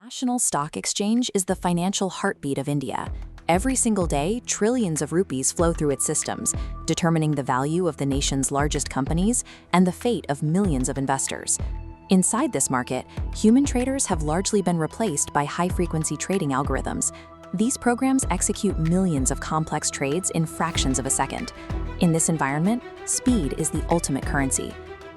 National Stock Exchange is the financial heartbeat of India. Every single day, trillions of rupees flow through its systems, determining the value of the nation's largest companies and the fate of millions of investors. Inside this market, human traders have largely been replaced by high-frequency trading algorithms. These programs execute millions of complex trades in fractions of a second. In this environment, speed is the ultimate currency.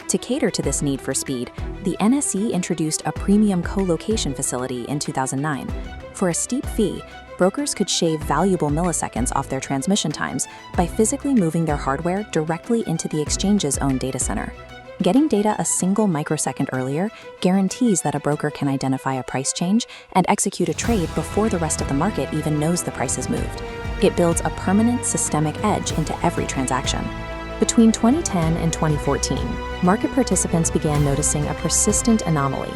To cater to this need for speed, the NSE introduced a premium co-location facility in 2009. For a steep fee, brokers could shave valuable milliseconds off their transmission times by physically moving their hardware directly into the exchange's own data center. Getting data a single microsecond earlier guarantees that a broker can identify a price change and execute a trade before the rest of the market even knows the price has moved. It builds a permanent systemic edge into every transaction. Between 2010 and 2014, market participants began noticing a persistent anomaly.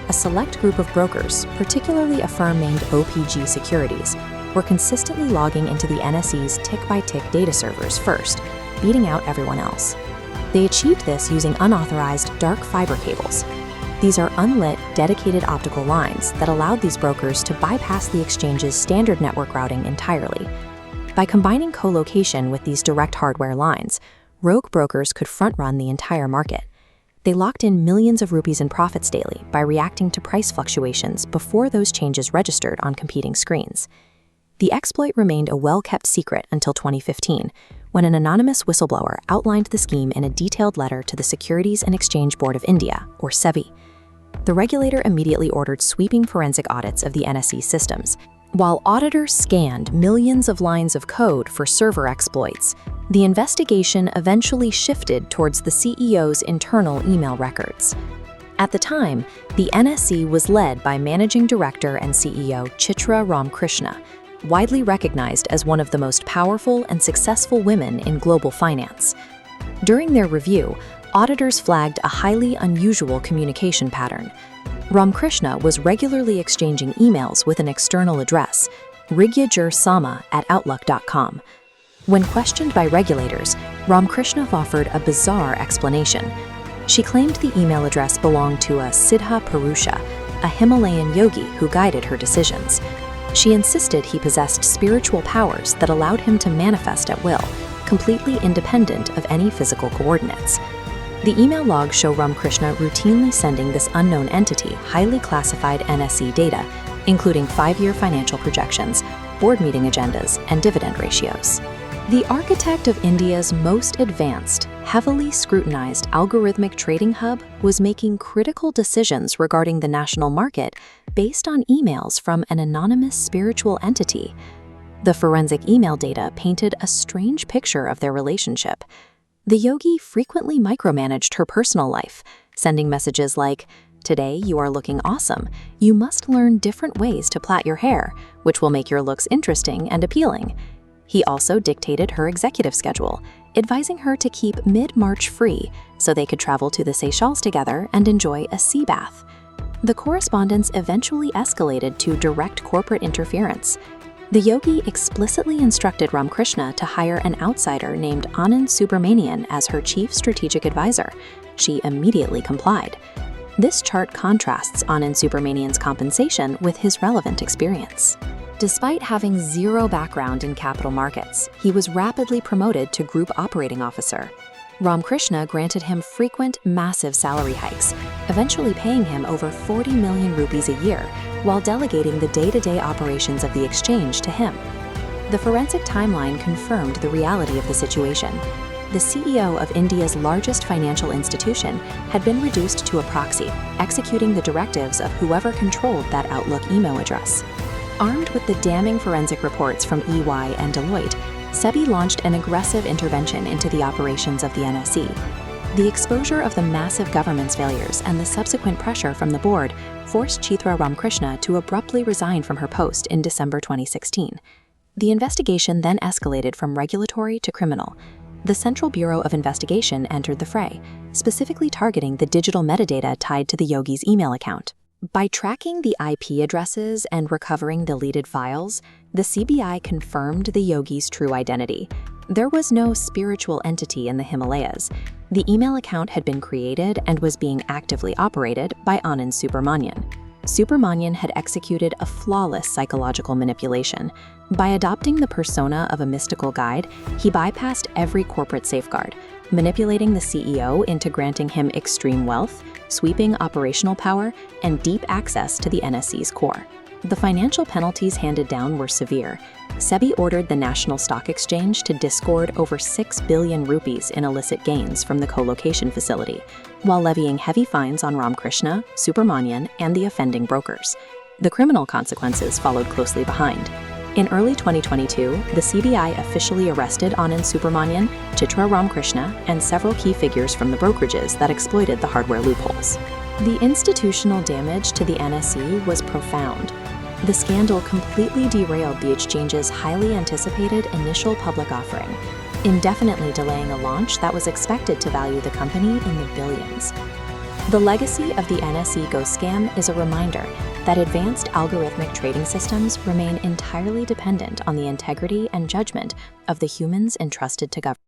A select group of brokers, particularly a firm named OPG Securities, were consistently logging into the NSE's tick-by-tick data servers first, beating out everyone else. They achieved this using unauthorized dark fiber cables. These are unlit, dedicated optical lines that allowed these brokers to bypass the exchange's standard network routing entirely. By combining co-location with these direct hardware lines, rogue brokers could front-run the entire market. They locked in millions of rupees in profits daily by reacting to price fluctuations before those changes registered on competing screens. The exploit remained a well-kept secret until 2015, when an anonymous whistleblower outlined the scheme in a detailed letter to the Securities and Exchange Board of India, or SEBI. The regulator immediately ordered sweeping forensic audits of the NSE systems. While auditors scanned millions of lines of code for server exploits, the investigation eventually shifted towards the CEO's internal email records. At the time, the NSE was led by Managing Director and CEO Chitra Ramkrishna, widely recognized as one of the most powerful and successful women in global finance. During their review, auditors flagged a highly unusual communication pattern. Ramkrishna was regularly exchanging emails with an external address, rigyajursama@outlook.com. When questioned by regulators, Ramkrishna offered a bizarre explanation. She claimed the email address belonged to a Siddha Purusha, a Himalayan yogi who guided her decisions. She insisted he possessed spiritual powers that allowed him to manifest at will, completely independent of any physical coordinates. The email logs show Ramkrishna routinely sending this unknown entity highly classified NSE data, including 5-year financial projections, board meeting agendas, and dividend ratios. The architect of India's most advanced, heavily scrutinized algorithmic trading hub was making critical decisions regarding the national market based on emails from an anonymous spiritual entity. The forensic email data painted a strange picture of their relationship. The yogi frequently micromanaged her personal life, sending messages like, "Today you are looking awesome. You must learn different ways to plait your hair, which will make your looks interesting and appealing." He also dictated her executive schedule, advising her to keep mid-March free so they could travel to the Seychelles together and enjoy a sea bath. The correspondence eventually escalated to direct corporate interference. The yogi explicitly instructed Ramkrishna to hire an outsider named Anand Subramanian as her chief strategic advisor. She immediately complied. This chart contrasts Anand Subramanian's compensation with his relevant experience. Despite having zero background in capital markets, he was rapidly promoted to Group Operating Officer. Ramkrishna granted him frequent, massive salary hikes, eventually paying him over 40 million rupees a year, while delegating the day-to-day operations of the exchange to him. The forensic timeline confirmed the reality of the situation. The CEO of India's largest financial institution had been reduced to a proxy, executing the directives of whoever controlled that Outlook email address. Armed with the damning forensic reports from EY and Deloitte, SEBI launched an aggressive intervention into the operations of the NSE. The exposure of the massive governance failures and the subsequent pressure from the board forced Chitra Ramkrishna to abruptly resign from her post in December 2016. The investigation then escalated from regulatory to criminal. The Central Bureau of Investigation entered the fray, specifically targeting the digital metadata tied to the yogi's email account. By tracking the IP addresses and recovering deleted files, the CBI confirmed the yogi's true identity. There was no spiritual entity in the Himalayas. The email account had been created and was being actively operated by Anand Subramanian. Subramanian had executed a flawless psychological manipulation. By adopting the persona of a mystical guide, he bypassed every corporate safeguard, manipulating the CEO into granting him extreme wealth, sweeping operational power, and deep access to the NSE's core. The financial penalties handed down were severe. SEBI ordered the National Stock Exchange to disgorge over 6 billion rupees in illicit gains from the co-location facility, while levying heavy fines on Ramakrishna, Subramanian, and the offending brokers. The criminal consequences followed closely behind. In early 2022, the CBI officially arrested Anand Subramanian, Chitra Ramakrishna, and several key figures from the brokerages that exploited the hardware loopholes. The institutional damage to the NSE was profound. The scandal completely derailed the exchange's highly anticipated initial public offering, indefinitely delaying a launch that was expected to value the company in the billions. The legacy of the NSE Go scam is a reminder that advanced algorithmic trading systems remain entirely dependent on the integrity and judgment of the humans entrusted to govern.